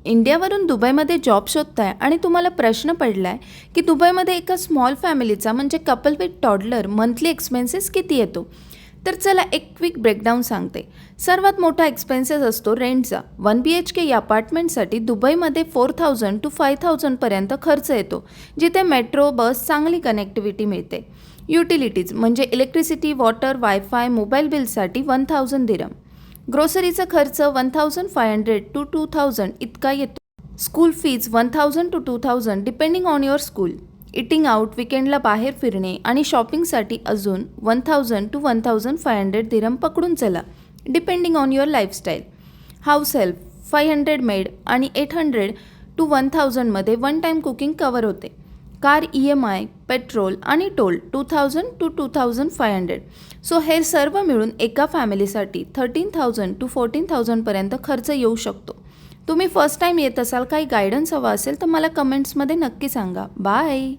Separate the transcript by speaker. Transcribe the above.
Speaker 1: इंडियावरून दुबईमध्ये जॉब शोधताय आणि तुम्हाला प्रश्न पडलाय की दुबईमध्ये एका स्मॉल फॅमिलीचा म्हणजे couple with toddler monthly expenses किती येतो. तर चला एक क्विक ब्रेकडाऊन सांगते. सर्वात मोठा एक्सपेन्सेस असतो रेंटचा. 1 BHK या अपार्टमेंटसाठी दुबईमध्ये 4000 to 5000पर्यंत खर्च येतो, जिथे मेट्रो बस चांगली कनेक्टिव्हिटी मिळते. युटिलिटीज म्हणजे इलेक्ट्रिसिटी, वॉटर, वायफाय, मोबाईल बिलसाठी 1000 दिरम. ग्रोसरीचा खर्च 1500 to 2000 इतका येतो. School fees 1000 to 2000 depending on your school. Eating out, विकेंडला बाहेर फिरणे आणि शॉपिंगसाठी अजून 1000 to 1500 दिरम पकडून चला, depending on your lifestyle. House help 500 maid आणि 800 to 1000मध्ये वन टाईम कुकिंग कवर होते. कार EMI, पेट्रोल आणि टोल 2000 to 2500. सो हे सर्व मिळून एका फॅमिलीसाठी 13,000 to 14,000पर्यंत खर्च येऊ शकतो. तुम्ही फर्स्ट टाईम येत असाल, काही गायडन्स हवा असेल तर मला कमेंट्समध्ये नक्की सांगा. बाय.